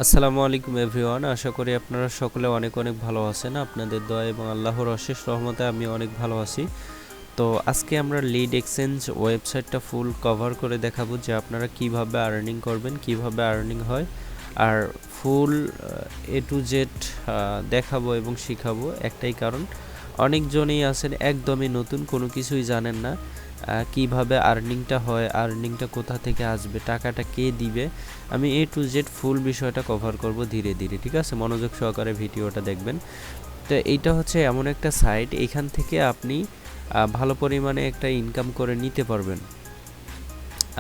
আসসালামু আলাইকুম এভরিওয়ান, আশা করি আপনারা সকলে অনেক অনেক ভালো আছেন। আপনাদের দোয়া এবং আল্লাহর অশেষ রহমতে আমি অনেক ভালো আছি। তো আজকে আমরা লিড এক্সচেঞ্জ ওয়েবসাইটটা ফুল কভার করে দেখাবো যে আপনারা কিভাবে আর্নিং করবেন, কিভাবে আর্নিং হয়, আর ফুল এ টু জেড দেখাবো এবং শিখাবো। একটাই কারণ, অনেকজনই আছেন একদমই নতুন, কোনো কিছুই জানেন না কিভাবে আর্নিংটা হয়, আর্নিংটা কোথা থেকে আসবে, টাকাটা কে দিবে। আমি এ টু জেড ফুল বিষয়টা কভার করব ধীরে ধীরে, ঠিক আছে? মনোযোগ সহকারে ভিডিওটা দেখবেন। তো এইটা হচ্ছে এমন একটা সাইট, এখান থেকে আপনি ভালো পরিমাণে একটা ইনকাম করে নিতে পারবেন।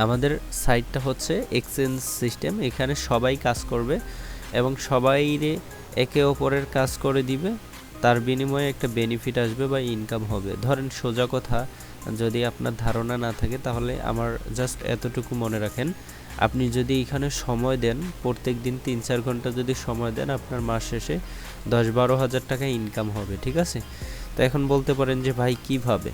আমাদের সাইটটা হচ্ছে এক্সচেঞ্জ সিস্টেম, এখানে সবাই কাজ করবে এবং সবাই একে অপরের কাজ করে দিবে, তার বিনিময়ে একটা বেনিফিট আসবে বা ইনকাম হবে। ধরেন সোজা কথা, যদি আপনার ধারণা না থাকে তাহলে আমার জাস্ট এতটুকু মনে রাখেন, আপনি যদি এখানে সময় দেন, প্রত্যেক দিন 3-4 ঘন্টা যদি সময় দেন, আপনার মাস শেষে 10-12 হাজার টাকা ইনকাম হবে, ঠিক আছে? তো এখন বলতে পারেন যে ভাই কিভাবে,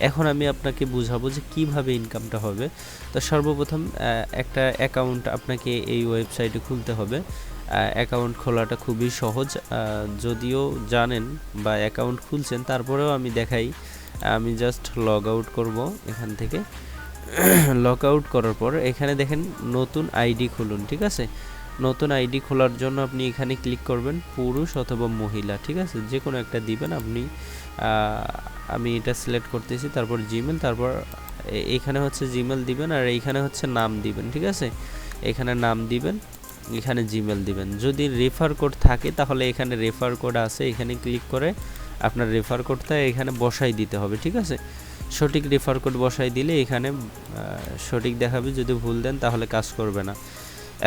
এখন আমি আপনাকে বুঝাবো যে কিভাবে ইনকামটা হবে। তো সর্বপ্রথম একটা অ্যাকাউন্ট আপনাকে এই ওয়েবসাইটে খুলতে হবে। অ্যাকাউন্ট খোলাটা খুবই সহজ, যদিও জানেন বা অ্যাকাউন্ট খুলছেন, তারপরেও আমি দেখাই। আমি জাস্ট লগ আউট করব এখান থেকে। লগ আউট করার পর এখানে দেখেন নতুন আইডি খুলুন, ঠিক আছে? নতুন আইডি খোলার জন্য আপনি এখানে ক্লিক করবেন, পুরুষ অথবা মহিলা, ঠিক আছে? যে কোনো একটা দিবেন আপনি। আমি এটা সিলেক্ট করতেছি, তারপর জিমেল, তারপর এখানে হচ্ছে জিমেল দিবেন, আর এইখানে হচ্ছে নাম দিবেন, ঠিক আছে? এখানে নাম দিবেন, এখানে জিমেল দিবেন। যদি রেফার কোড থাকে তাহলে এখানে রেফার কোড আছে, এখানে ক্লিক করে আপনার রেফার কোডটা এখানে বসাই দিতে হবে, ঠিক আছে? সঠিক রেফার কোড বসাই দিলে এখানে সঠিক দেখাবে, যদি ভুল দেন তাহলে কাজ করবে না।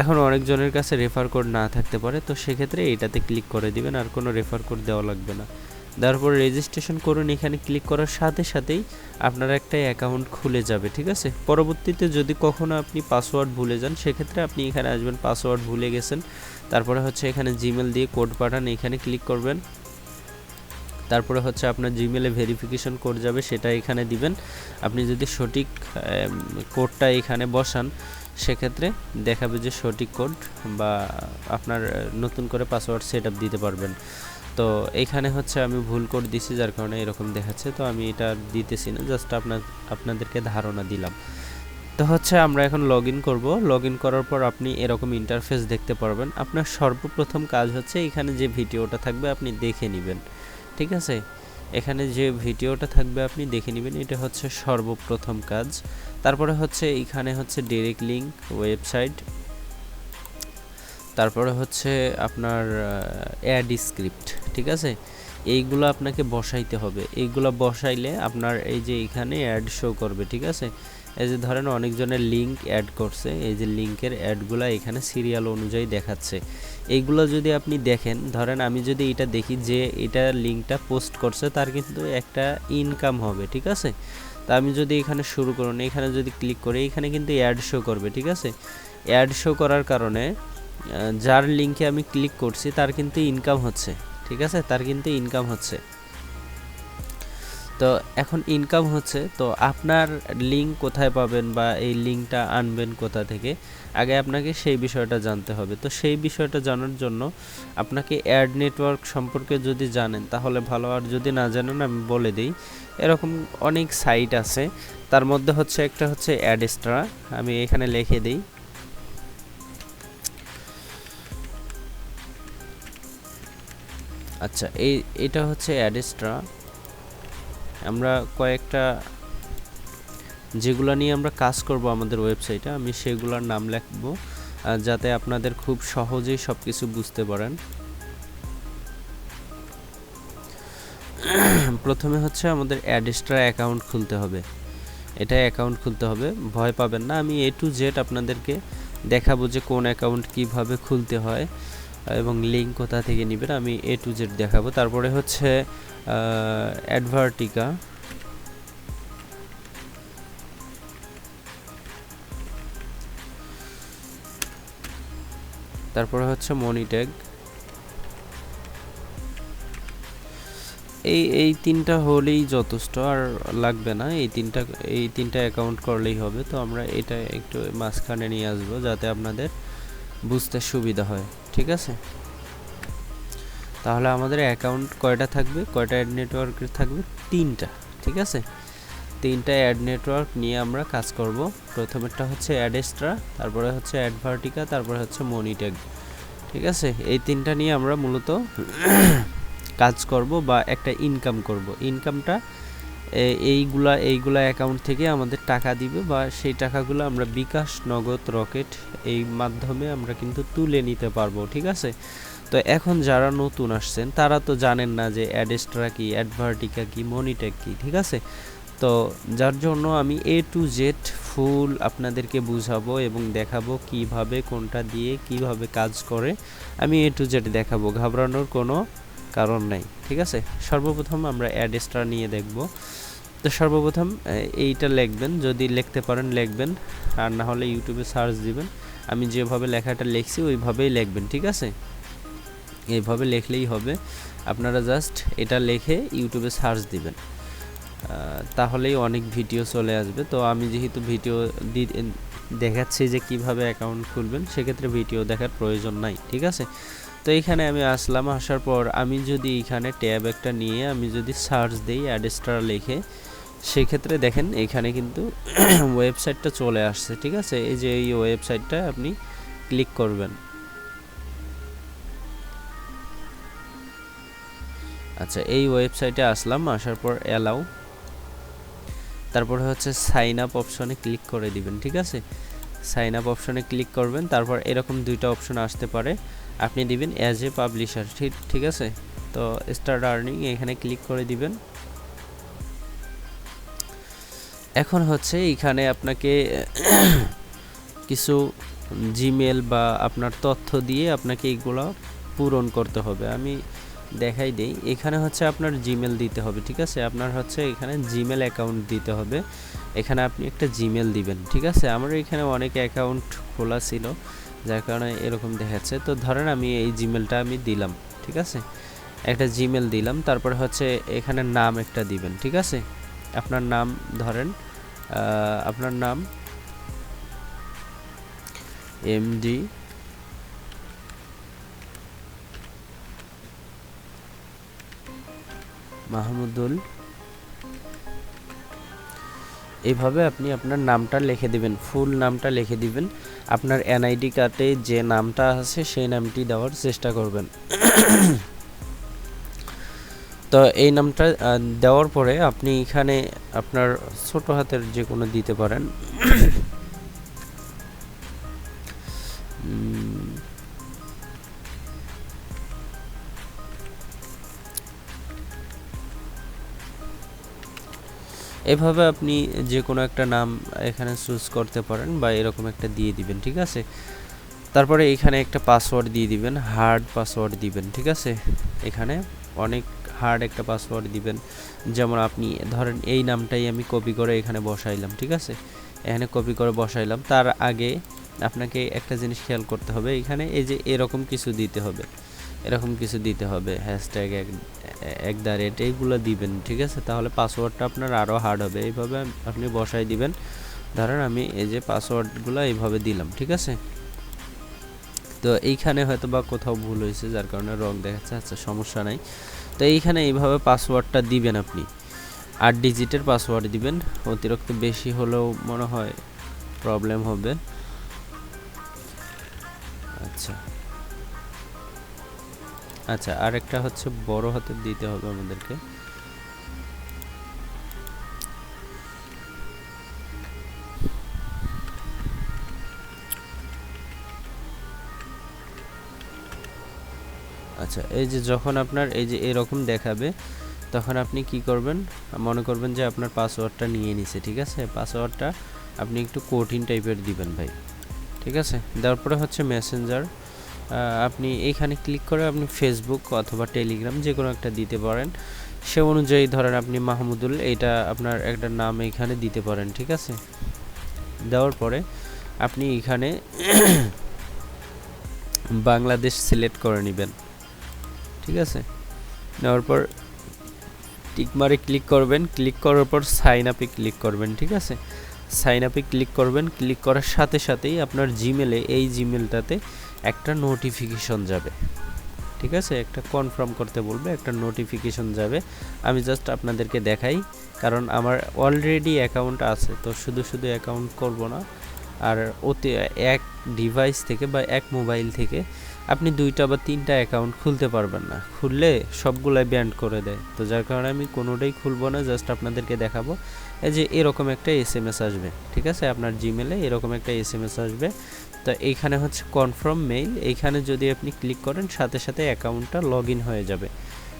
এখন অনেকজনের কাছে রেফার কোড না থাকতে পারে, তো সেক্ষেত্রে এটাতে ক্লিক করে দিবেন, আর কোনো রেফার কোড দেওয়া লাগবে না। তারপর রেজিস্ট্রেশন করুন, এখানে ক্লিক করার সাথে সাথেই আপনার একটা অ্যাকাউন্ট খুলে যাবে, ঠিক আছে? পরবর্তীতে যদি কখনো আপনি পাসওয়ার্ড ভুলে যান, সেক্ষেত্রে আপনি এখানে আসবেন, পাসওয়ার্ড ভুলে গেছেন, তারপরে হচ্ছে এখানে জিমেল দিয়ে কোড পাঠান, এখানে ক্লিক করবেন। তারপরে হচ্ছে আপনার জিমেলে ভেরিফিকেশন কোড যাবে, সেটা এখানে দিবেন। আপনি যদি সঠিক কোডটা এখানে বসান, সেক্ষেত্রে দেখাবে যে সঠিক কোড, বা আপনার নতুন করে পাসওয়ার্ড সেট আপ দিতে পারবেন। তো এইখানে হচ্ছে আমি ভুল কোড দিছি, যার কারণে এরকম দেখাচ্ছে। তো আমি এটা দিতেছি না, জাস্ট আপনাদেরকে ধারণা দিলাম। তো হচ্ছে আমরা এখন লগ ইন করবো। লগ ইন করার পর আপনি এরকম ইন্টারফেস দেখতে পারবেন। আপনার সর্বপ্রথম কাজ হচ্ছে এখানে যে ভিডিওটা থাকবে আপনি দেখে নেবেন, ঠিক আছে? এখানে যে ভিডিওটা থাকবে আপনি দেখে নেবেন, এটা হচ্ছে সর্বপ্রথম কাজ। তারপরে হচ্ছে এখানে হচ্ছে ডাইরেক্ট লিঙ্ক, ওয়েবসাইট, তারপরে হচ্ছে আপনার অ্যাড স্ক্রিপ্ট, ঠিক আছে? এইগুলো আপনাকে বসাইতে হবে। এইগুলো বসাইলে আপনার এই যে এখানে অ্যাড শো করবে, ঠিক আছে? এই যে ধরেন অনেকজনের লিঙ্ক অ্যাড করছে, এই যে লিঙ্কের অ্যাডগুলো এখানে সিরিয়াল অনুযায়ী দেখাচ্ছে। এইগুলো যদি আপনি দেখেন, ধরেন আমি যদি এটা দেখি যে এটা লিঙ্কটা পোস্ট করছে, তার কিন্তু একটা ইনকাম হবে, ঠিক আছে? তা আমি যদি এখানে শুরু করুন, এখানে যদি ক্লিক করি, এখানে কিন্তু অ্যাড শো করবে, ঠিক আছে? অ্যাড শো করার কারণে যার লিঙ্কে আমি ক্লিক করছি তার কিন্তু ইনকাম হচ্ছে, ঠিক আছে? তার কিন্তু ইনকাম হচ্ছে। তো এখন ইনকাম হচ্ছে, তো আপনার লিঙ্ক কোথায় পাবেন বা এই লিঙ্কটা আনবেন কোথা থেকে, আগে আপনাকে সেই বিষয়টা জানতে হবে। তো সেই বিষয়টা জানার জন্য আপনাকে অ্যাড নেটওয়ার্ক সম্পর্কে যদি জানেন তাহলে ভালো, আর যদি না জানেন আমি বলে দিই। এরকম অনেক সাইট আছে, তার মধ্যে হচ্ছে একটা হচ্ছে অ্যাডস্ট্রা, আমি এখানে লিখে দিই। আচ্ছা, এটা হচ্ছে অ্যাডস্ট্রা। আমরা কয়েকটা যেগুলো নিয়ে আমরা কাজ করব আমাদের ওয়েবসাইটে, আমি সেগুলোর নাম লিখব যাতে আপনাদের খুব সহজেই সব কিছু বুঝতে পারেন। প্রথমে হচ্ছে আমাদের অ্যাডস্ট্রা অ্যাকাউন্ট খুলতে হবে, এটা অ্যাকাউন্ট খুলতে হবে, ভয় পাবেন না। আমি এ টু জেড আপনাদেরকে দেখাবো যে কোন অ্যাকাউন্ট কিভাবে খুলতে হয় এবং লিঙ্ক কোথা থেকে নেবেন, আমি এ টু জেড দেখাবো। তারপরে হচ্ছে অ্যাডভার্টিকা, তারপরে হচ্ছে মনিট্যাগ। এই তিনটা হলেই যথেষ্ট, আর লাগবে না। এই তিনটা অ্যাকাউন্ট করলেই হবে। তো আমরা এটা একটু মাঝখানে নিয়ে আসবো যাতে আপনাদের বুঝতে সুবিধা হয়। ঠিক আছে, তাহলে আমাদের অ্যাকাউন্ট কয়টা থাকবে, কয়টা অ্যাড নেটওয়ার্ক থাকবে? 3টা। ঠিক আছে, 3টা অ্যাড নেটওয়ার্ক নিয়ে আমরা কাজ করব। প্রথমেরটা হচ্ছে অ্যাডেস্ট্রা, তারপরে হচ্ছে অ্যাডভার্টিকা, তারপরে হচ্ছে মনিট্যাগ। ঠিক আছে, এই 3টা নিয়ে আমরা মূলত কাজ করব বা একটা ইনকাম করব। ইনকামটা এইগুলা অ্যাকাউন্ট থেকে আমাদের টাকা দিবে, বা সেই টাকাগুলো আমরা বিকাশ, নগদ, রকেট এই মাধ্যমে আমরা কিন্তু তুলে নিতে পারবো। ঠিক আছে, তো এখন যারা নতুন আসছেন তারা তো জানেন না যে অ্যাডেস্ট্রা কি, অ্যাডভার্টিকা কি, মনিট্যাগ কি। ঠিক আছে, তো যার জন্য আমি A to Z ফুল আপনাদেরকে বুঝাবো এবং দেখাবো কিভাবে কোনটা দিয়ে কিভাবে কাজ করে, আমি A to Z দেখাবো, ঘাবড়ানোর কোনো কারণ নাই। ঠিক আছে, সর্বপ্রথম আমরা অ্যাডেস্ট্রা নিয়ে দেখব। তো সর্বপ্রথম এইটা লিখবেন, যদি লিখতে পারেন লিখবেন, আর না হলে ইউটিউবে সার্চ দিবেন। আমি যেভাবে লেখাটা লিখছি ওইভাবেই লিখবেন। ঠিক আছে, এইভাবে লিখলেই হবে। আপনারা জাস্ট এটা লিখে ইউটিউবে সার্চ দিবেন, তাহলেই অনেক ভিডিও চলে আসবে। তো আমি যেহেতু ভিডিও দেখাচ্ছি যে কিভাবে অ্যাকাউন্ট খুলবেন, সেক্ষেত্রে ভিডিও দেখার প্রয়োজন নাই। ঠিক আছে, তো এখানে আমি আসলাম, আসার পর আমি যদি এখানে ট্যাব একটা নিয়ে আমি যদি সার্চ দিই অ্যাডেস্ট্রা লিখে, সেক্ষেত্রে দেখেন এখানে কিন্তু ওয়েবসাইটটা চলে আসছে। ঠিক আছে, এই যে এই ওয়েবসাইটটা আপনি ক্লিক করবেন। আচ্ছা, এই ওয়েবসাইটে আসলাম, আসার পর অ্যালাউ, তারপর হচ্ছে সাইন আপ অপশনে ক্লিক করে দিবেন। ঠিক আছে, সাইন আপ অপশনে ক্লিক করবেন, তারপর এরকম দুইটা অপশন আসতে পারে, আপনি দিবেন অ্যাজ এ পাবলিশার। ঠিক আছে, তো স্টার্ট আর্নিং এখানে ক্লিক করে দিবেন। এখন হচ্ছে এখানে আপনাকে কিছু জিমেল বা আপনার তথ্য দিয়ে আপনাকে এইগুলো পূরণ করতে হবে। আমি দেখাই দেই, এখানে হচ্ছে আপনার জিমেল দিতে হবে। ঠিক আছে, আপনার হচ্ছে এখানে জিমেল অ্যাকাউন্ট দিতে হবে, এখানে আপনি একটা জিমেল দিবেন। ঠিক আছে, আমার এখানে অনেক অ্যাকাউন্ট খোলা ছিল, যার কারণে এরকম দেখাচ্ছে। তো ধরেন আমি এই জিমেলটা আমি দিলাম। ঠিক আছে, একটা জিমেল দিলাম, তারপরে হচ্ছে এখানে নাম একটা দিবেন। ঠিক আছে, আপনার নাম ধরেন, আপনার নাম এমডি মাহমুদুল, এইভাবে আপনি আপনার নামটা লিখে দিবেন, ফুল নামটা লিখে দিবেন। আপনার এনআইডি কার্ডে যে নামটা আছে সেই নামটি দেওয়ার চেষ্টা করবেন। তো এই নামটা দেওয়ার পরে আপনি এখানে আপনার ছোট হাতের যে কোনো দিতে পারেন। এভাবে আপনি যে কোনো একটা নাম এখানে চুজ করতে পারেন বা এরকম একটা দিয়ে দিবেন। ঠিক আছে, তারপরে এখানে একটা পাসওয়ার্ড দিয়ে দিবেন, হার্ড পাসওয়ার্ড দিবেন। ঠিক আছে, এখানে অনেক হার্ড একটা পাসওয়ার্ড দিবেন, যেমন আপনি ধরেন এই নামটাই আমি কপি করে এখানে বসাইলাম। ঠিক আছে, এখানে কপি করে বসাইলাম, তার আগে আপনাকে একটা জিনিস খেয়াল করতে হবে, এখানে এই যে এরকম কিছু দিতে হবে, এরকম কিছু দিতে হবে, হ্যাশট্যাগ @ এইগুলো দিবেন। ঠিক আছে, তাহলে পাসওয়ার্ডটা আপনার আরও হার্ড হবে। এইভাবে আপনি বসাই দিবেন। ধরেন আমি এই যে পাসওয়ার্ডগুলো এইভাবে দিলাম। ঠিক আছে, তো এইখানে হয়তো বা কোথাও ভুল হয়েছে, যার কারণে রং দেখাচ্ছে। আচ্ছা, সমস্যা নাই। তো এইখানে এইভাবে পাসওয়ার্ডটা দিবেন, আপনি 8 ডিজিটের পাসওয়ার্ড দিবেন। অতিরিক্ত বেশি হলেও মনে হয় প্রবলেম হবে। আচ্ছা আচ্ছা, আরেকটা হচ্ছে বড় হাতের দিতে হবে আমাদেরকে। আচ্ছা, এই যে যখন আপনার এই যে এরকম দেখাবে, তখন আপনি কি করবেন, মনে করবেন যে আপনার পাসওয়ার্ডটা নিয়ে নিছে। ঠিক আছে, পাসওয়ার্ডটা আপনি একটু কঠিন টাইপের দিবেন ভাই। ঠিক আছে, তারপরে হচ্ছে মেসেঞ্জার, আপনি এইখানে ক্লিক করে আপনি ফেসবুক অথবা টেলিগ্রাম যে কোনো একটা দিতে পারেন। সে অনুযায়ী ধরেন আপনি মাহমুদুল, এটা আপনার একটা নাম এখানে দিতে পারেন। ঠিক আছে, দেওয়ার পরে আপনি এখানে বাংলাদেশ সিলেক্ট করে নেবেন। ঠিক আছে, নেওয়ার পর টিকমারে ক্লিক করবেন, ক্লিক করার পর সাইন আপে ক্লিক করবেন। ঠিক আছে, সাইন আপে ক্লিক করবেন, ক্লিক করার সাথে সাথেই আপনার জিমেলে, এই জিমেলটাতে একটা নোটিফিকেশন যাবে, ঠিক আছে, একটা কনফার্ম করতে বলবে, একটা নোটিফিকেশন যাবে। আমি জাস্ট আপনাদেরকে দেখাই, কারণ আমার অলরেডি অ্যাকাউন্ট আছে, তো শুধু শুধু অ্যাকাউন্ট করব না। আর ওতে এক ডিভাইস থেকে বা এক মোবাইল থেকে আপনি 2টা বা 3টা অ্যাকাউন্ট খুলতে পারবেন না, খুললে সবগুলাই ব্যান্ড করে দেয়। তো যার কারণে আমি কোনোটাই খুলবো না, জাস্ট আপনাদেরকে দেখাবো। এই যে এরকম একটা এসএমএস আসবে, ঠিক আছে, আপনার জিমেলে এরকম একটা এসএমএস আসবে। তো এইখানে হচ্ছে কনফার্ম মেইল, এইখানে যদি আপনি ক্লিক করেন সাথে সাথে অ্যাকাউন্টটা লগ ইন হয়ে যাবে,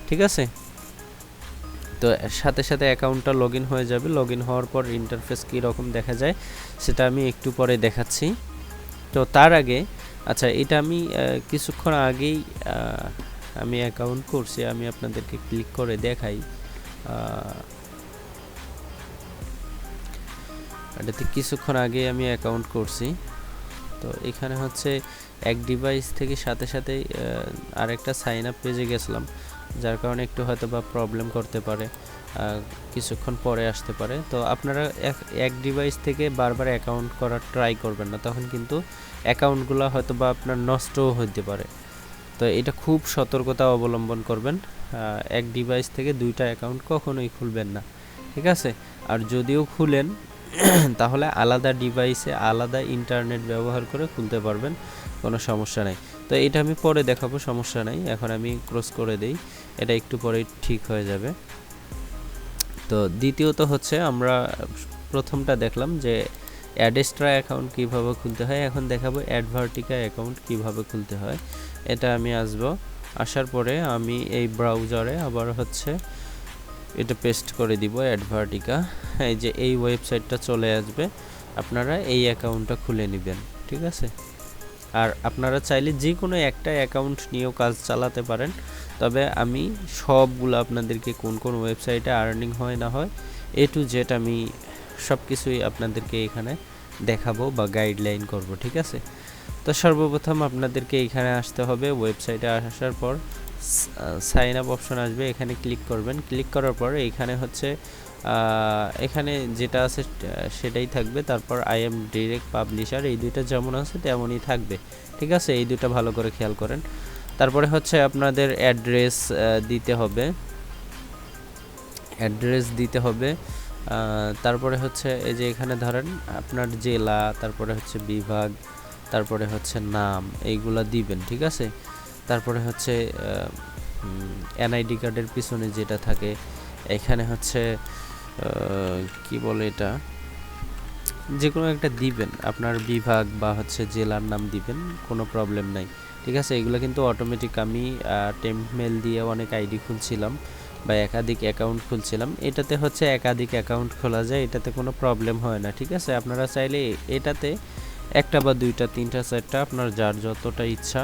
ঠিক আছে। তো সাথে সাথে অ্যাকাউন্টটা লগ ইন হয়ে যাবে। লগ ইন হওয়ার পর ইন্টারফেস কীরকম দেখা যায় সেটা আমি একটু পরে দেখাচ্ছি। তো তার আগে আচ্ছা, এটা আমি কিছুক্ষণ আগেই আমি অ্যাকাউন্ট করছি, আমি আপনাদেরকে ক্লিক করে দেখাই। এটাতে কিছুক্ষণ আগে আমি অ্যাকাউন্ট করছি। তো এখানে হচ্ছে এক ডিভাইস থেকে সাথে সাথেই আরেকটা সাইন আপ পেজে গেছিলাম, যার কারণে একটু হয়তো বা প্রবলেম করতে পারে, কিছুক্ষণ পরে আসতে পারে। তো আপনারা এক ডিভাইস থেকে বারবার অ্যাকাউন্ট করার ট্রাই করবেন না, তখন কিন্তু অ্যাকাউন্টগুলো হয়তো বা আপনার নষ্টও হতে পারে। তো এটা খুব সতর্কতা অবলম্বন করবেন, এক ডিভাইস থেকে 2টা অ্যাকাউন্ট কখনোই খুলবেন না, ঠিক আছে। আর যদিও খুলেন তাহলে আলাদা ডিভাইসে আলাদা ইন্টারনেট ব্যবহার করে খুলতে পারবেন, কোনো সমস্যা নাই। তো এটা আমি পরে দেখাবো, সমস্যা নাই, এখন আমি ক্রস করে দেই, এটা একটু পরে ঠিক হয়ে যাবে। তো দ্বিতীয়ত হচ্ছে আমরা প্রথমটা দেখলাম যে অ্যাডেস্ট্রা অ্যাকাউন্ট কীভাবে খুলতে হয়, এখন দেখাবো অ্যাডভার্টিকা অ্যাকাউন্ট কীভাবে খুলতে হয়। এটা আমি আসার পরে আমি এই ব্রাউজারে আবার হচ্ছে এটা পেস্ট করে দিব অ্যাডভার্টিকা, এই যে এই ওয়েবসাইটটা চলে আসবে, আপনারা এই অ্যাকাউন্টটা খুলে নেবেন, ঠিক আছে। আর আপনারা চাইলে যে কোনো একটা অ্যাকাউন্ট নিয়েও কাজ চালাতে পারেন, তবে আমি সবগুলো আপনাদেরকে কোন কোন ওয়েবসাইটে আর্নিং হয় না হয় A to Z আমি সব কিছুই আপনাদেরকে এখানে দেখাবো বা গাইডলাইন করব, ঠিক আছে। তো সর্বপ্রথম আপনাদেরকে এখানে আসতে হবে, ওয়েবসাইটে আসার পর সাইন আপ অপশন আসবে, এখানে ক্লিক করবেন। ক্লিক করার পর এখানে হচ্ছে এখানে যেটা আছে সেটাই থাকবে, তারপর আই এম ডিরেক্ট পাবলিশার, এই দুইটা যেমন আছে তেমনই থাকবে, ঠিক আছে। এই দুইটা ভালো করে খেয়াল করেন। তারপরে হচ্ছে আপনাদের অ্যাড্রেস দিতে হবে, তারপরে হচ্ছে এই যে এখানে ধরেন আপনার জেলা, তারপরে হচ্ছে বিভাগ, তারপরে হচ্ছে নাম, এইগুলা দিবেন, ঠিক আছে। তারপরে হচ্ছে এনআইডি কার্ডের পিছনে যেটা থাকে এখানে হচ্ছে কি বলে এটা, যে কোনো একটা দিবেন, আপনার বিভাগ বা হচ্ছে জেলার নাম দিবেন, কোনো প্রবলেম নাই, ঠিক আছে। এগুলো কিন্তু অটোমেটিক, আমি টেম্পমেল দিয়ে অনেক আইডি খুলছিলাম বা একাধিক অ্যাকাউন্ট খুলছিলাম, এটাতে হচ্ছে একাধিক অ্যাকাউন্ট খোলা যায়, এটাতে কোনো প্রবলেম হয় না, ঠিক আছে। আপনারা চাইলে এটাতে একটা বা 2টা 3টা 4টা আপনার যার যতটা ইচ্ছা,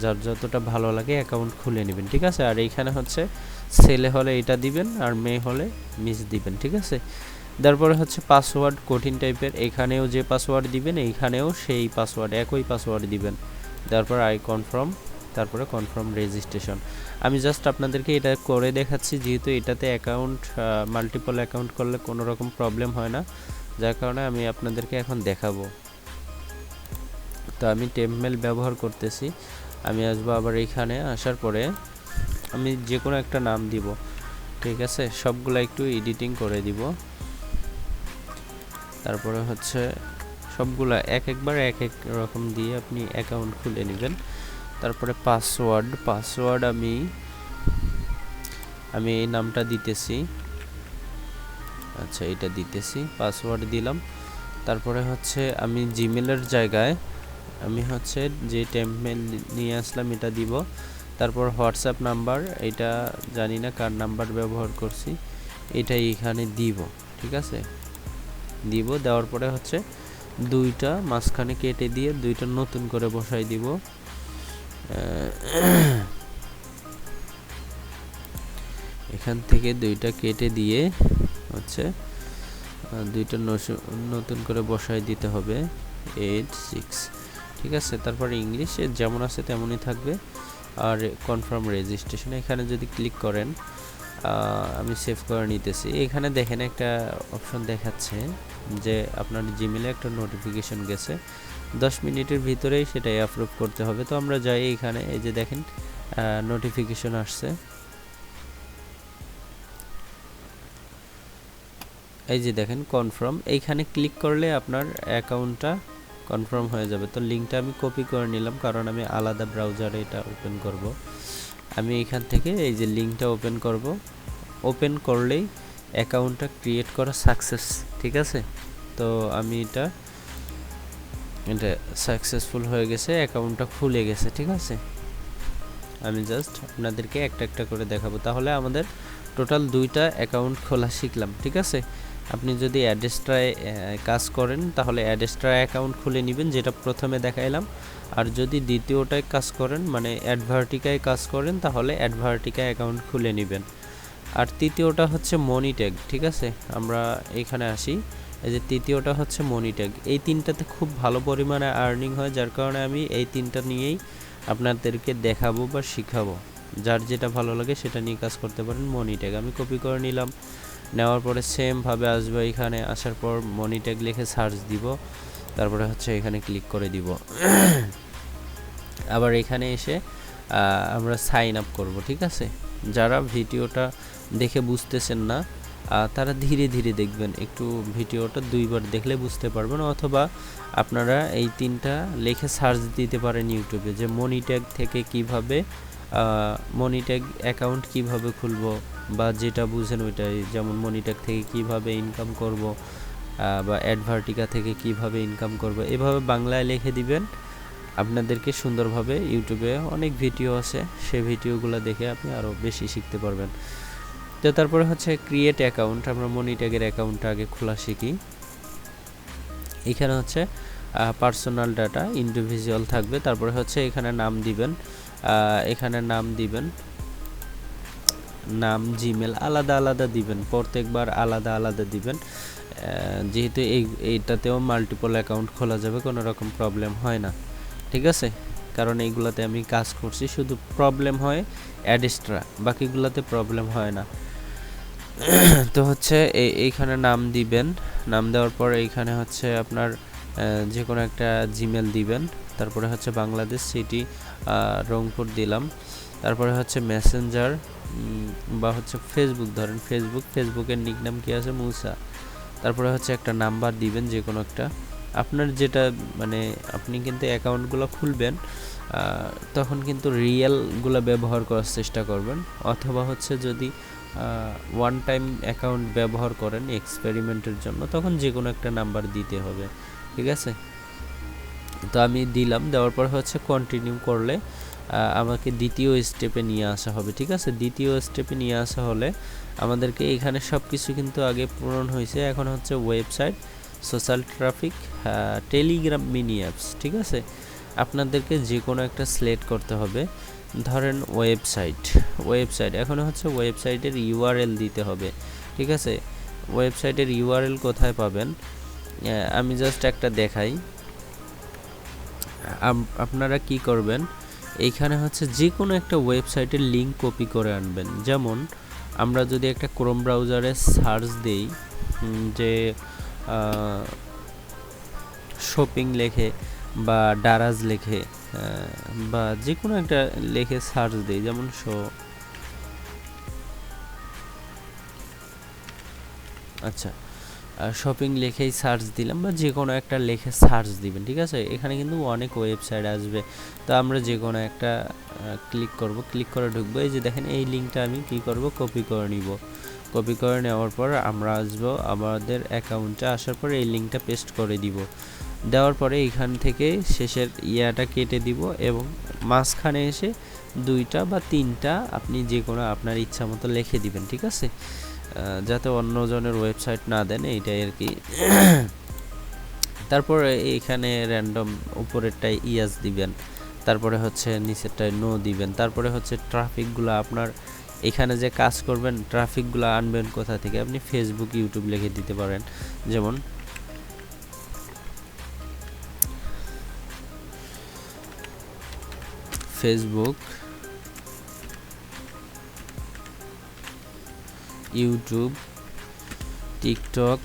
যার যতটা ভালো লাগে অ্যাকাউন্ট খুলে নেবেন, ঠিক আছে। আর এইখানে হচ্ছে ছেলে হলে এটা দিবেন আর মেয়ে হলে মিস দিবেন, ঠিক আছে। তারপরে হচ্ছে পাসওয়ার্ড কঠিন টাইপের, এখানেও যে পাসওয়ার্ড দিবেন এইখানেও সেই পাসওয়ার্ড, একই পাসওয়ার্ড দিবেন। তারপর আই কনফার্ম, তারপরে কনফার্ম রেজিস্ট্রেশন। আমি জাস্ট আপনাদেরকে এটা করে দেখাচ্ছি, যেহেতু এটাতে অ্যাকাউন্ট মাল্টিপল অ্যাকাউন্ট করলে কোনো রকম প্রবলেম হয় না, যার কারণে আমি আপনাদেরকে এখন দেখাবো। তো আমি টেম্পমেল ব্যবহার করতেছি, আমি আসবো আবার এইখানে, আসার পরে আমি যে কোনো একটা নাম দিব, ঠিক আছে। সবগুলো একটু এডিটিং করে দিব, তারপরে হচ্ছে সবগুলা একবার এক এক রকম দিয়ে আপনি অ্যাকাউন্ট খুলে নেবেন। তারপরে পাসওয়ার্ড আমি এই নামটা দিতেছি, আচ্ছা এটা দিতেছি, পাসওয়ার্ড দিলাম। তারপরে হচ্ছে আমি জিমেলের জায়গায় আমি হচ্ছে যে টেম্পমেল নিয়ে আসলাম এটা দিব। তারপর হোয়াটসঅ্যাপ নাম্বার, এটা জানি না কার নাম্বার ব্যবহার করছি, এটা এখানে দিব, ঠিক আছে। দেওয়ার পরে হচ্ছে 2টা মাঝখানে কেটে দিয়ে 2টা নতুন করে বসাই দিব। এখান থেকে 2টা কেটে দিয়ে হচ্ছে 2টা নতুন করে বসাই দিতে হবে 86, ঠিক আছে। তারপর ইংলিশে যেমন আছে তেমনই থাকবে। আর কনফার্ম রেজিস্ট্রেশন এখানে যদি ক্লিক করেন, আমি সেভ করে নিতেছি। এখানে দেখেন একটা অপশন দেখাচ্ছে যে আপনার জিমেলে একটা নোটিফিকেশন গেছে, 10 মিনিটের ভিতরেই সেটা অ্যাপ্রুভ করতে হবে। তো আমরা যাই এখানে, এই যে দেখেন নোটিফিকেশন আসছে, এই যে দেখেন কনফার্ম, এইখানে ক্লিক করলে আপনার অ্যাকাউন্টটা কনফার্ম হয়ে যাবে। তো লিঙ্কটা আমি কপি করে নিলাম, কারণ আমি আলাদা ব্রাউজারে এটা ওপেন করব। আমি এখান থেকে এই যে লিঙ্কটা ওপেন করব, ওপেন করলেই অ্যাকাউন্টটা ক্রিয়েট করা সাকসেস, ঠিক আছে। তো আমি এটা সাকসেসফুল হয়ে গেছে, অ্যাকাউন্টটা খুলে গেছে, ঠিক আছে। আমি জাস্ট আপনাদেরকে একটা একটা করে দেখাবো। তাহলে আমাদের টোটাল 2টা অ্যাকাউন্ট খোলা শিখলাম, ঠিক আছে। আপনি যদি অ্যাডেস্ট্রায় কাজ করেন তাহলে অ্যাডেস্ট্রা অ্যাকাউন্ট খুলে নেবেন, যেটা প্রথমে দেখাইলাম। আর যদি দ্বিতীয়টায় কাজ করেন, মানে অ্যাডভার্টিকায় কাজ করেন, তাহলে অ্যাডভার্টিকা অ্যাকাউন্ট খুলে নেবেন। আর তৃতীয়টা হচ্ছে মনিট্যাগ, ঠিক আছে। আমরা এখানে আসি, এই যে তৃতীয়টা হচ্ছে মনিট্যাগ। এই তিনটাতে খুব ভালো পরিমাণে আর্নিং হয়, যার কারণে আমি এই তিনটা নিয়েই আপনাদেরকে দেখাবো বা শিখাবো। যার যেটা ভালো লাগে সেটা নিয়ে কাজ করতে পারেন। মনিট্যাগ আমি কপি করে নিলাম, নেওয়ার পরে সেমভাবে আসবো, এখানে আসার পর মনিট্যাগ লিখে সার্চ দিব, তারপরে হচ্ছে এখানে ক্লিক করে দিব। আবার এখানে এসে আমরা সাইন আপ করব, ঠিক আছে। যারা ভিডিওটা দেখে বুঝতেছেন না তারা ধীরে ধীরে দেখবেন, একটু ভিডিওটা 2বার দেখলে বুঝতে পারবেন, অথবা আপনারা এই 3টা লিখে সার্চ দিতে পারেন ইউটিউবে, যে মনিট্যাগ থেকে কিভাবে মনিট্যাগ অ্যাকাউন্ট কিভাবে খুলবো, বা যেটা বুঝেন ওইটাই, যেমন মনিট্যাগ থেকে কিভাবে ইনকাম করব, বা অ্যাডভার্টিকা থেকে কিভাবে ইনকাম করব, এভাবে বাংলায় লিখে দিবেন। আপনাদেরকে সুন্দরভাবে ইউটিউবে অনেক ভিডিও আছে, সেই ভিডিওগুলো দেখে আপনি আরও বেশি শিখতে পারবেন। তো তারপরে হচ্ছে ক্রিয়েট অ্যাকাউন্ট, আমরা মনিট্যাগের অ্যাকাউন্টটা আগে খোলা শিখি। এখানে হচ্ছে পার্সোনাল ডাটা ইন্ডিভিজুয়াল থাকবে, তারপরে হচ্ছে এখানে নাম দিবেন, এখানে নাম দিবেন, নাম জিমেল আলাদা আলাদা দিবেন, প্রত্যেকবার আলাদা আলাদা দিবেন, যেহেতু এইটাতেও মাল্টিপল অ্যাকাউন্ট খোলা যাবে, কোনো রকম প্রবলেম হয় না, ঠিক আছে। কারণ এইগুলাতে আমি কাজ করছি, শুধু প্রবলেম হয় অ্যাডেস্ট্রা, বাকিগুলাতে প্রবলেম হয় না। তো হচ্ছে এইখানে নাম দিবেন, নাম দেওয়ার পর এইখানে হচ্ছে আপনার যে কোনো একটা জিমেল দিবেন, তারপরে হচ্ছে বাংলাদেশ সিটি রংপুর দিলাম, তারপরে হচ্ছে মেসেঞ্জার বা হচ্ছে ফেসবুক, ধরেন ফেসবুকের নিকনেম কি আছে, মুসা। তারপরে হচ্ছে একটা নাম্বার দিবেন, যে কোনো একটা আপনার যেটা, মানে আপনি কিন্তু অ্যাকাউন্টগুলো খুলবেন তখন কিন্তু রিয়েলগুলো ব্যবহার করার চেষ্টা করবেন, অথবা হচ্ছে যদি ওয়ান টাইম অ্যাকাউন্ট ব্যবহার করেন এক্সপেরিমেন্টের জন্য, তখন যে কোনো একটা নাম্বার দিতে হবে, ঠিক আছে। তো আমি দিলাম, দেওয়ার পর হচ্ছে কন্টিনিউ করলে আমাকে দ্বিতীয় স্টেপে নিয়ে আসা হবে, ঠিক আছে। দ্বিতীয় স্টেপে নিয়ে আসা হলে আমাদেরকে এখানে সব কিছু কিন্তু আগে পূরণ হয়েছে, এখন হচ্ছে website, social traffic, Telegram, mini apps, ঠিক আছে। আপনাদেরকে যে কোনো একটা সিলেক্ট করতে হবে, ধরেন ওয়েবসাইট এখন হচ্ছে ওয়েবসাইটের ইউআরএল দিতে হবে, ঠিক আছে। ওয়েবসাইটের ইউআরএল কোথায় পাবেন, আমি জাস্ট একটা দেখাই। আপনারা কি করবেন, এইখানে হচ্ছে যে কোনো একটা ওয়েবসাইটের লিঙ্ক কপি করে আনবেন। যেমন আমরা যদি একটা ক্রোম ব্রাউজারে সার্চ দেই, যে শপিং লেখে বা ডারাজ লেখে, বা যে কোনো একটা লেখে সার্চ দেই, যেমন আচ্ছা শপিং লেখেই সার্চ দিলাম, বা যে কোনো একটা লেখে সার্চ দিবেন, ঠিক আছে। এখানে কিন্তু অনেক ওয়েবসাইট আসবে, তো আমরা যে কোনো একটা ক্লিক করে ঢুকবো। এই যে দেখেন, এই লিঙ্কটা আমি কি করব, কপি করে নিব। কপি করে নেওয়ার পর আমরা আসবো আমাদের অ্যাকাউন্টে, আসার পর এই লিঙ্কটা পেস্ট করে দিব। দেওয়ার পরে এখান থেকে শেষের ইয়াটা কেটে দিব, এবং মাঝখানে এসে 2টা বা 3টা আপনি যে কোনো আপনার ইচ্ছা মতো লিখে দিবেন, ঠিক আছে, যাতে অন্যজনের ওয়েবসাইট না দেন, এইটাই আর কি। তারপরে এইখানে র্যান্ডম উপরেরটায় ইয়াস দিবেন, তারপরে হচ্ছে নিচেরটায় নো দিবেন, তারপরে হচ্ছে ট্রাফিকগুলো আপনার এখানে যে কাজ করবেন, ট্রাফিকগুলো আনবেন কোথা থেকে, আপনি ফেসবুক, ইউটিউব লিখে দিতে পারেন, যেমন ফেসবুক, ইউটিউব, টিকটক,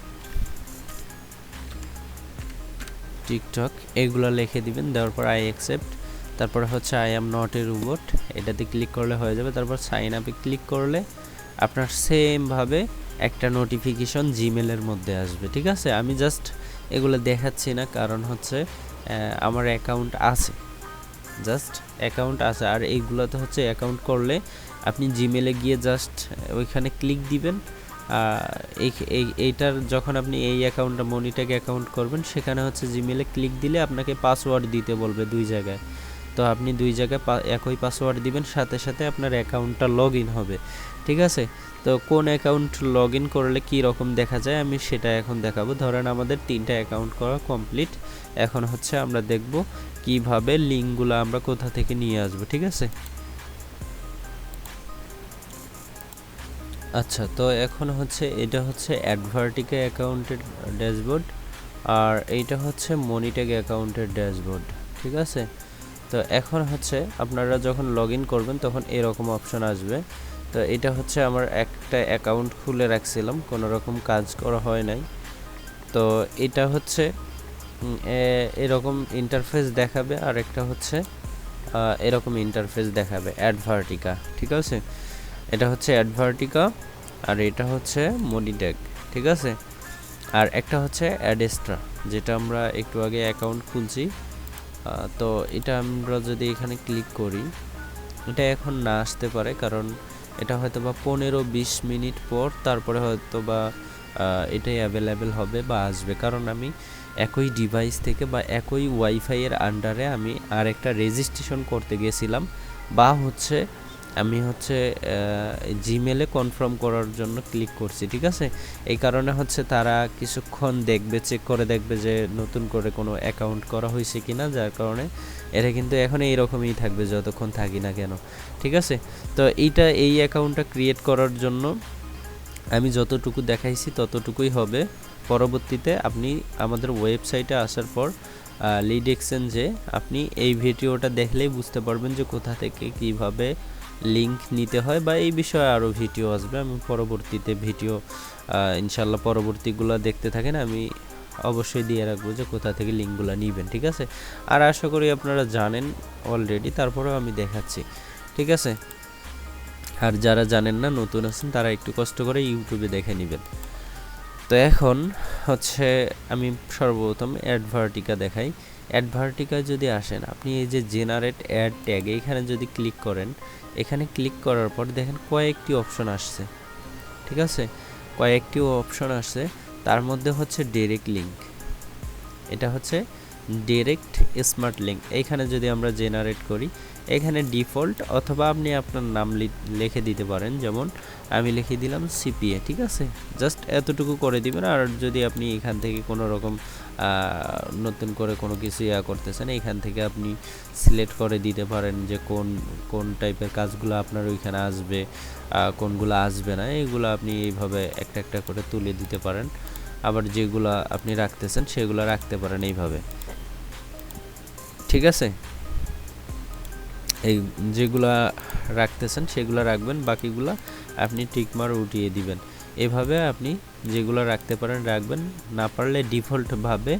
টিকটক এগুলো লিখে দিবেন, দেওয়ার পর আই অ্যাকসেপ্ট, তারপরে হচ্ছে I am not a robot, এটাতে ক্লিক করলে হয়ে যাবে। তারপর সাইন আপে ক্লিক করলে আপনার সেমভাবে একটা নোটিফিকেশন জিমেলের মধ্যে আসবে। ঠিক আছে, আমি জাস্ট এগুলো দেখাচ্ছি না, কারণ হচ্ছে আমার অ্যাকাউন্ট আছে, জাস্ট অ্যাকাউন্ট আছে। আর এইগুলোতে হচ্ছে অ্যাকাউন্ট করলে আপনি জিমেলে গিয়ে জাস্ট ওইখানে ক্লিক দিবেন। এইটার যখন আপনি এই অ্যাকাউন্টটা মনিটেক অ্যাকাউন্ট করবেন, সেখানে হচ্ছে জিমেলে ক্লিক দিলে আপনাকে পাসওয়ার্ড দিতে বলবে 2 জায়গায়। তো আপনি 2 জায়গায় একই পাসওয়ার্ড দিবেন, সাথে সাথে আপনার অ্যাকাউন্টটা লগ ইন হবে। ঠিক আছে, তো কোন অ্যাকাউন্ট লগ ইন করলে কী রকম দেখা যায় আমি সেটা এখন দেখাবো। ধরেন আমাদের 3টা অ্যাকাউন্ট করা কমপ্লিট, এখন হচ্ছে আমরা দেখব কিভাবে লিঙ্কগুলো আমরা কোথা থেকে নিয়ে আসবো। ঠিক আছে, আচ্ছা, তো এখন হচ্ছে এটা হচ্ছে অ্যাডভার্টিকা অ্যাকাউন্টের ড্যাশবোর্ড, আর এইটা হচ্ছে মনিটেক অ্যাকাউন্টের ড্যাশবোর্ড। ঠিক আছে, তো এখন হচ্ছে আপনারা যখন লগ ইন করবেন তখন এরকম অপশন আসবে। তো এটা হচ্ছে আমার একটা অ্যাকাউন্ট খুলে রাখছিলাম, কোনো রকম কাজ করা হয় নাই। তো এটা হচ্ছে এরকম ইন্টারফেস দেখাবে, আর একটা হচ্ছে এরকম ইন্টারফেস দেখাবে অ্যাডভার্টিকা। ঠিক আছে, এটা হচ্ছে অ্যাডভার্টিকা আর এটা হচ্ছে মনিটেক। ঠিক আছে, আর একটা হচ্ছে অ্যাডেস্ট্রা, যেটা আমরা একটু আগে অ্যাকাউন্ট খুলছি। তো এটা আমরা যদি এখানে ক্লিক করি, এটা এখন না আসতে পারে, কারণ এটা হয়তো বা 15-20 মিনিট পর তারপরে হয়তো বা এটাই অ্যাভেলেবেল হবে বা আসবে, কারণ আমি একই ডিভাইস থেকে বা একই ওয়াইফাইয়ের আন্ডারে আমি আরেকটা রেজিস্ট্রেশন করতে গেছিলাম, বা হচ্ছে আমি হচ্ছে জিমেলে কনফার্ম করার জন্য ক্লিক করছি। ঠিক আছে, এই কারণে হচ্ছে তারা কিছুক্ষণ দেখবে, চেক করে দেখবে যে নতুন করে কোনো অ্যাকাউন্ট করা হয়েছে কি না, যার কারণে এটা কিন্তু এখন এইরকমই থাকবে যতক্ষণ থাকি না কেন। ঠিক আছে, তো এই অ্যাকাউন্টটা ক্রিয়েট করার জন্য আমি যতটুকু দেখাইছি ততটুকুই হবে। পরবর্তীতে আপনি আমাদের ওয়েবসাইটে আসার পর লিড এক্সচেঞ্জে আপনি এই ভিডিওটা দেখলেই বুঝতে পারবেন যে কোথা থেকে কিভাবে লিংক নিতে হয়, বা এই বিষয়ে আরও ভিডিও আসবে। আমি পরবর্তীতে ভিডিও ইনশাল্লাহ পরবর্তীগুলো দেখতে থাকেন, আমি অবশ্যই দিয়ে রাখবো যে কোথা থেকে লিঙ্কগুলো নেবেন। ঠিক আছে, আর আশা করি আপনারা জানেন অলরেডি, তারপরেও আমি দেখাচ্ছি। ঠিক আছে, আর যারা জানেন না, নতুন আছেন, তারা একটু কষ্ট করে ইউটিউবে দেখে নেবেন। তো এখন হচ্ছে আমি সর্বপ্রথম অ্যাডভার্টিকা দেখাই। অ্যাডভার্টিকা যদি আসেন, আপনি এই যে জেনারেট অ্যাড ট্যাগ এখানে যদি ক্লিক করেন, এখানে ক্লিক করার পর দেখেন কয়েকটি অপশন আসছে। ঠিক আছে, কয়েকটি অপশন আসছে, তার মধ্যে হচ্ছে ডাইরেক্ট লিঙ্ক। এটা হচ্ছে ডাইরেক্ট স্মার্ট লিঙ্ক। এইখানে যদি আমরা জেনারেট করি, এখানে ডিফল্ট অথবা আপনি আপনার নাম লিখে দিতে পারেন, যেমন আমি লিখে দিলাম সিপিএ। ঠিক আছে, জাস্ট এতটুকু করে দিবেন। আর যদি আপনি এখান থেকে কোনো রকম নতুন করে কোনো কিছু করতেছেন, এখান থেকে আপনি সিলেক্ট করে দিতে পারেন যে কোন টাইপের কাজগুলো আপনার ওইখানে আসবে, কোনগুলো আসবে না, এইগুলো আপনি এইভাবে একটা একটা করে তুলে দিতে পারেন। আবার যেগুলো আপনি রাখতেছেন সেগুলো রাখতে পারেন এইভাবে। ঠিক আছে, এই যেগুলা রাখতেছেন সেগুলো রাখবেন, বাকিগুলো আপনি টিকমার উঠিয়ে দিবেন। এভাবে আপনি যেগুলো রাখতে পারেন রাখবেন, না পারলে ডিফল্টভাবে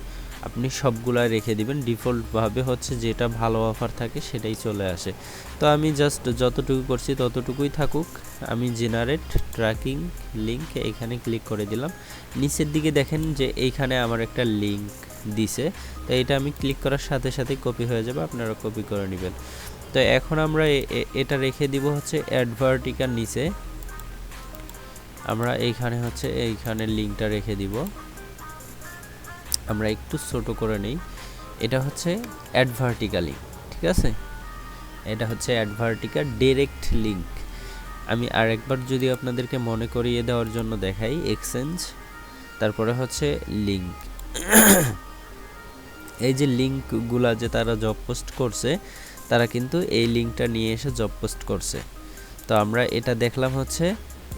আপনি সবগুলা রেখে দিবেন। ডিফল্টভাবে হচ্ছে যেটা ভালো অফার থাকে সেটাই চলে আসে। তো আমি জাস্ট যতটুকু করছি ততটুকুই থাকুক। আমি জেনারেট ট্র্যাকিং লিঙ্ক এখানে ক্লিক করে দিলাম। নিচের দিকে দেখেন যে এইখানে আমার একটা লিঙ্ক দিছে, তো এটা আমি ক্লিক করার সাথে সাথেই কপি হয়ে যাবে, আপনারা কপি করে নেবেন। তো এখন আমরা এটা রেখে দিব হচ্ছে অ্যাডভার্টিকার নিচে। আমরা এইখানে হচ্ছে এইখানে লিঙ্কটা রেখে দিব। আমরা একটু ছোট করে নেই। এটা হচ্ছে অ্যাডভার্টিকা লিঙ্ক। ঠিক আছে, এটা হচ্ছে অ্যাডভার্টিকা ডাইরেক্ট লিঙ্ক। আমি আরেকবার যদি আপনাদেরকে মনে করিয়ে দেওয়ার জন্য দেখাই, এক্সচেঞ্জ, তারপরে হচ্ছে লিঙ্ক। এই যে লিঙ্কগুলা যে তারা জব পোস্ট করছে, তারা কিন্তু এই লিঙ্কটা নিয়ে এসে জব পোস্ট করছে। তো আমরা এটা দেখলাম হচ্ছে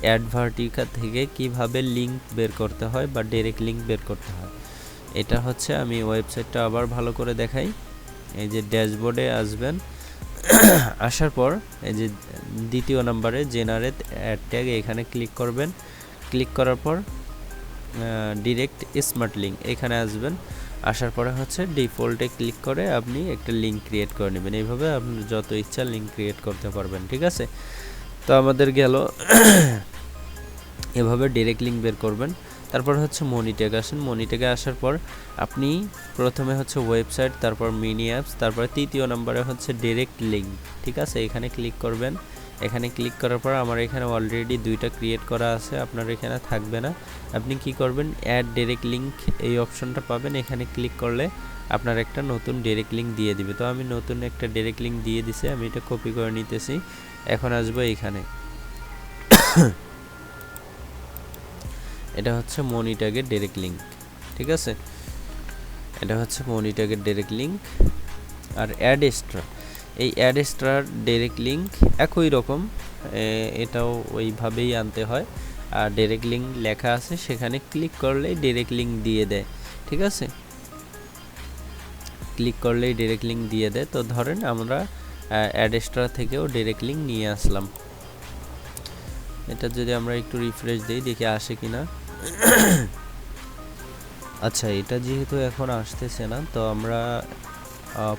অ্যাডভার্টিকা থেকে কিভাবে লিঙ্ক বের করতে হয় বা ডাইরেক্ট লিঙ্ক বের করতে হয়। এটা হচ্ছে আমি ওয়েবসাইটটা আবার ভালো করে দেখাই। এই যে ড্যাশবোর্ডে আসবেন, আসার পর এই যে দ্বিতীয় নম্বরে জেনারেট অ্যাড ট্যাগ এখানে ক্লিক করবেন। ক্লিক করার পর ডাইরেক্ট স্মার্ট লিঙ্ক এখানে আসবেন। আসার পরে হচ্ছে ডিফল্টে ক্লিক করে আপনি একটা লিঙ্ক ক্রিয়েট করে নেবেন। এইভাবে আপনি যত ইচ্ছা লিঙ্ক ক্রিয়েট করতে পারবেন, ঠিক আছে। তো আমাদের গেল এভাবে ডাইরেক্ট লিঙ্ক বের করবেন। তারপর হচ্ছে মনি ট্যাগ আসেন। মনি ট্যাগে আসার পর আপনি প্রথমে হচ্ছে ওয়েবসাইট, তারপর মিনি অ্যাপস, তারপর তৃতীয় নম্বরে হচ্ছে ডাইরেক্ট লিঙ্ক, ঠিক আছে। এখানে ক্লিক করবেন। এখানে ক্লিক করার পর আমার এখানে অলরেডি 2টা ক্রিয়েট করা আছে, আপনার এখানে থাকবে না। আপনি কি করবেন, অ্যাড ডাইরেক্ট লিঙ্ক এই অপশনটা পাবেন। এখানে ক্লিক করলে আপনার একটা নতুন ডাইরেক্ট লিঙ্ক দিয়ে দিবে। তো আমি নতুন একটা ডাইরেক্ট লিঙ্ক দিয়ে দিছি, আমি এটা কপি করে নিতেছি। এখন আসবো এইখানে, এটা হচ্ছে মনি ট্যাগের ডাইরেক্ট লিঙ্ক, ঠিক আছে। এটা হচ্ছে মনি ট্যাগের ডাইরেক্ট লিঙ্ক। আর অ্যাড এক্সট্রা, এই অ্যাড এক্সট্রার ডাইরেক্ট লিঙ্ক একই রকম, এটাও ওইভাবেই আনতে হয়। আর ডাইরেক্ট লিঙ্ক লেখা আছে, সেখানে ক্লিক করলেই ডাইরেক্ট লিঙ্ক দিয়ে দেয়, ঠিক আছে। ক্লিক করলেই ডাইরেক্ট লিঙ্ক দিয়ে দেয়। তো ধরেন আমরা অ্যাড এক্সট্রা থেকেও ডাইরেক্ট লিঙ্ক নিয়ে আসলাম। এটা যদি আমরা একটু রিফ্রেশ দিই, দেখি আসে কিনা। আচ্ছা, এটা যেহেতু এখন আসতেছে না, তো আমরা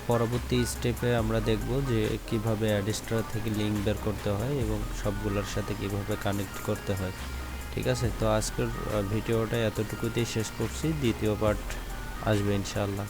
পরবর্তী স্টেপে আমরা দেখব যে কিভাবে অ্যাড এক্সট্রা থেকে লিঙ্ক বের করতে হয় এবং সবগুলোর সাথে কিভাবে কানেক্ট করতে হয়, ঠিক আছে। তো আজকের ভিডিওটা এতটুকুতেই শেষ করছি, দ্বিতীয় পার্ট আসবে ইনশাআল্লাহ।